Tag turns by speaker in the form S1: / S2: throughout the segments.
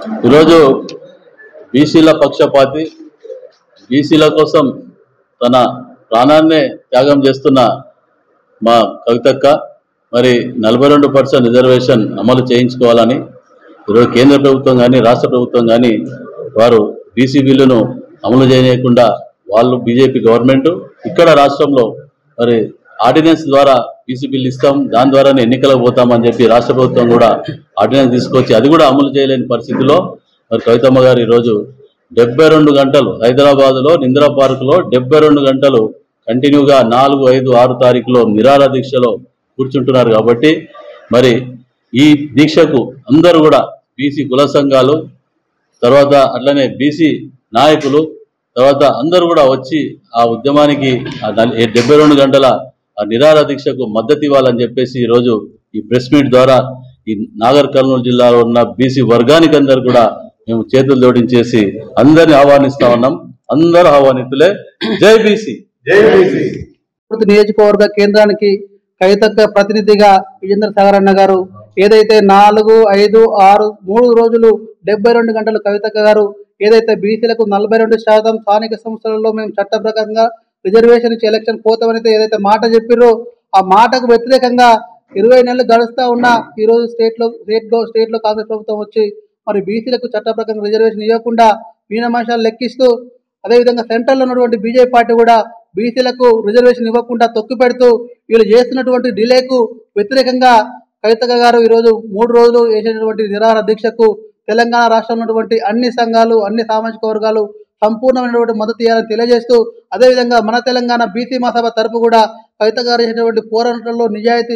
S1: ఈరోజు బీసీల పక్షపాతి, బీసీల కోసం తన ప్రాణాన్నే త్యాగం చేస్తున్న మా కవితక్క మరి 42% రిజర్వేషన్ అమలు చేయించుకోవాలని ఈరోజు కేంద్ర ప్రభుత్వం కానీ రాష్ట్ర ప్రభుత్వం కానీ వారు బీసీ బిల్లును అమలు చేయకుండా వాళ్ళు బీజేపీ గవర్నమెంట్ ఇక్కడ రాష్ట్రంలో మరి ఆర్డినెన్స్ ద్వారా బీసీ బిల్లు ఇస్తాం, దాని ద్వారానే ఎన్నికలకు పోతామని చెప్పి రాష్ట్ర ప్రభుత్వం కూడా ఆర్డినెన్స్ తీసుకొచ్చి అది కూడా అమలు చేయలేని పరిస్థితిలో మరి కవితమ్మ గారు ఈరోజు 72 గంటలు హైదరాబాద్లో నింద్రా పార్కులో 72 గంటలు కంటిన్యూగా 4, 5, 6 తారీఖులో నిరాహార దీక్షలో కూర్చుంటున్నారు. కాబట్టి మరి ఈ దీక్షకు అందరూ కూడా బీసీ కుల సంఘాలు, తర్వాత అట్లనే బీసీ నాయకులు, తర్వాత అందరూ కూడా వచ్చి ఆ ఉద్యమానికి 72 గంటల ఆ నిరాహార దీక్షకు మద్దతు ఇవ్వాలని చెప్పేసి ఈరోజు ఈ ప్రెస్ మీట్ ద్వారా ఈ నాగర్ కర్నూలు జిల్లాలో ఉన్న బీసీ వర్గానికి అందరూ కూడా మేము చేతులు జోడించేసి అందరిని ఆహ్వానిస్తా ఉన్నాం. అందరూ ఆహ్వానితులే. జై బీసీ, జై బీసీ.
S2: నియోజకవర్గ కేంద్రానికి కవితక్క ప్రతినిధిగా విజేంద్ర సాగర్ అన్న గారు ఏదైతే 4, 5, 6, 3 రోజులు 72 గంటలు కవితక్క గారు ఏదైతే బీసీలకు 42% స్థానిక సంస్థలలో మేము చట్ట ప్రకారంగా రిజర్వేషన్ ఇచ్చి ఎలక్షన్ పోతామని ఏదైతే మాట చెప్పిర్రో ఆ మాటకు వ్యతిరేకంగా 20 నెలలు గడుస్తా ఉన్నా ఈరోజు స్టేట్లో కాంగ్రెస్ ప్రభుత్వం వచ్చి మరి బీసీలకు చట్ట ప్రకారం రిజర్వేషన్ ఇవ్వకుండా మీనమాషాలు లెక్కిస్తూ, అదేవిధంగా సెంట్రల్లో ఉన్నటువంటి బీజేపీ పార్టీ కూడా బీసీలకు రిజర్వేషన్ ఇవ్వకుండా తొక్కి పెడుతూ వీళ్ళు చేస్తున్నటువంటి డిలేకు వ్యతిరేకంగా కవితక్క గారు ఈరోజు 3 రోజులు వేసినటువంటి నిరాహార దీక్షకు తెలంగాణ రాష్ట్రంలో ఉన్నటువంటి అన్ని సంఘాలు, అన్ని సామాజిక వర్గాలు సంపూర్ణమైనటువంటి మద్దతు ఇవ్వాలని తెలియజేస్తూ, అదేవిధంగా మన తెలంగాణ బీసీ మహాసభ తరపు కూడా కవితక్క గారు చేసినటువంటి పోరాటంలో నిజాయితీ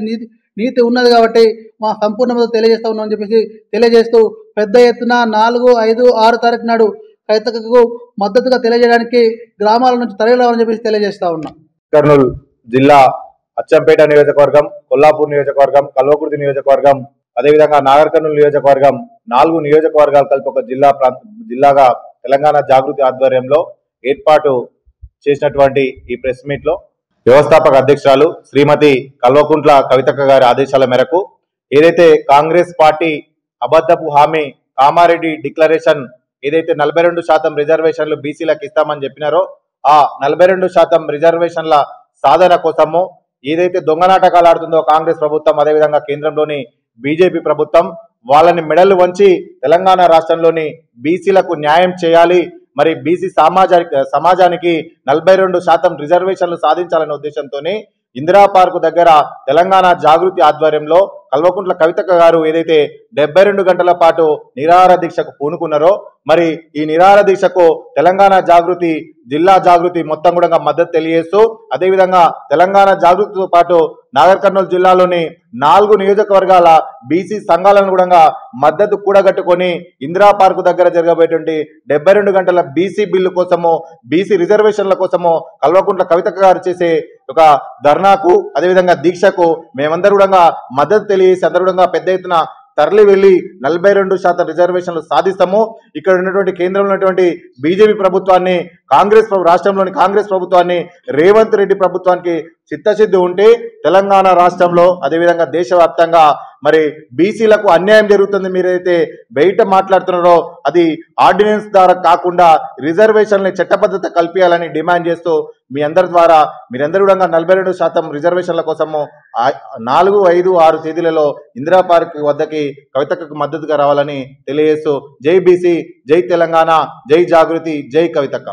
S2: నీతి ఉన్నది కాబట్టి మా సంపూర్ణ మద్దతు తెలియజేస్తా ఉన్నామని చెప్పేసి తెలియజేస్తూ పెద్ద ఎత్తున 4, 5, 6 తారీఖు నాడు కవితక్కకు మద్దతుగా తెలియజేయడానికి గ్రామాల నుంచి తరలిరావాలని చెప్పేసి తెలియజేస్తా ఉన్నాం.
S3: కర్నూలు జిల్లా అచ్చంపేట నియోజకవర్గం, కొల్లాపూర్ నియోజకవర్గం, కల్వకుర్తి నియోజకవర్గం, అదేవిధంగా నాగర్ కర్నూలు నియోజకవర్గం 4 నియోజకవర్గాలు కలిపి ఒక జిల్లాగా తెలంగాణ జాగృతి ఆధ్వర్యంలో ఏర్పాటు చేసినటువంటి ఈ ప్రెస్ మీట్ లో వ్యవస్థాపక అధ్యక్షురాలు శ్రీమతి కల్వకుంట్ల కవితక్క గారి ఆదేశాల మేరకు ఏదైతే కాంగ్రెస్ పార్టీ అబద్ధపు హామీ కామారెడ్డి డిక్లరేషన్ ఏదైతే 42% రిజర్వేషన్లు బీసీలకు ఇస్తామని చెప్పినారో ఆ 42% రిజర్వేషన్ల సాధన కోసము ఏదైతే దొంగ నాటకాలు ఆడుతుందో కాంగ్రెస్ ప్రభుత్వం, అదేవిధంగా కేంద్రంలోని బీజేపీ ప్రభుత్వం వాళ్ళని మెడలు వంచి తెలంగాణ రాష్ట్రంలోని బీసీలకు న్యాయం చేయాలి, మరి బీసీ సమాజానికి 42% రిజర్వేషన్లు సాధించాలనే ఉద్దేశంతో ఇందిరా పార్కు దగ్గర తెలంగాణ జాగృతి ఆధ్వర్యంలో కల్వకుంట్ల కవితక్క గారు ఏదైతే 72 గంటల పాటు నిరాహార దీక్షకు పూనుకున్నారో మరి ఈ నిరాహార దీక్షకు తెలంగాణ జాగృతి, జిల్లా జాగృతి మొత్తం కూడా మద్దతు తెలియజేస్తూ, అదేవిధంగా తెలంగాణ జాగృతితో పాటు నాగర్ కర్నూలు జిల్లాలోని 4 నియోజకవర్గాల బీసీ సంఘాలను కూడా మద్దతు కూడగట్టుకొని ఇందిరా పార్కు దగ్గర జరగబోయేటువంటి 72 గంటల బీసీ బిల్లు కోసము, బీసీ రిజర్వేషన్ల కోసము కల్వకుంట్ల కవితక్క గారు చేసే ఒక ధర్నాకు, అదేవిధంగా దీక్షకు మేమందరూ కూడా మద్దతు తెలియజేసి అందరూ కూడా పెద్ద ఎత్తున తరలి వెళ్లి 42% రిజర్వేషన్లు సాధిస్తాము. ఇక్కడ ఉన్నటువంటి కేంద్రంలో ఉన్నటువంటి బీజేపీ ప్రభుత్వాన్ని, రాష్ట్రంలోని కాంగ్రెస్ ప్రభుత్వాన్ని, రేవంత్ రెడ్డి ప్రభుత్వానికి చిత్తశుద్ధి ఉంటే తెలంగాణ రాష్ట్రంలో అదేవిధంగా దేశవ్యాప్తంగా మరి బీసీలకు అన్యాయం జరుగుతుంది. మీరైతే బయట మాట్లాడుతున్నారో అది ఆర్డినెన్స్ ద్వారా కాకుండా రిజర్వేషన్లు చట్టబద్ధత కల్పించాలని డిమాండ్ చేస్తూ మీ అందరి ద్వారా మీరందరూ కూడా 42% రిజర్వేషన్ల కోసము 4, 5, 6 తేదీలలో ఇందిరా పార్క్ వద్దకి కవితక్కకు మద్దతుగా రావాలని తెలియజేస్తూ జై బీసీ, జై తెలంగాణ, జై జాగృతి, జై కవితక్క.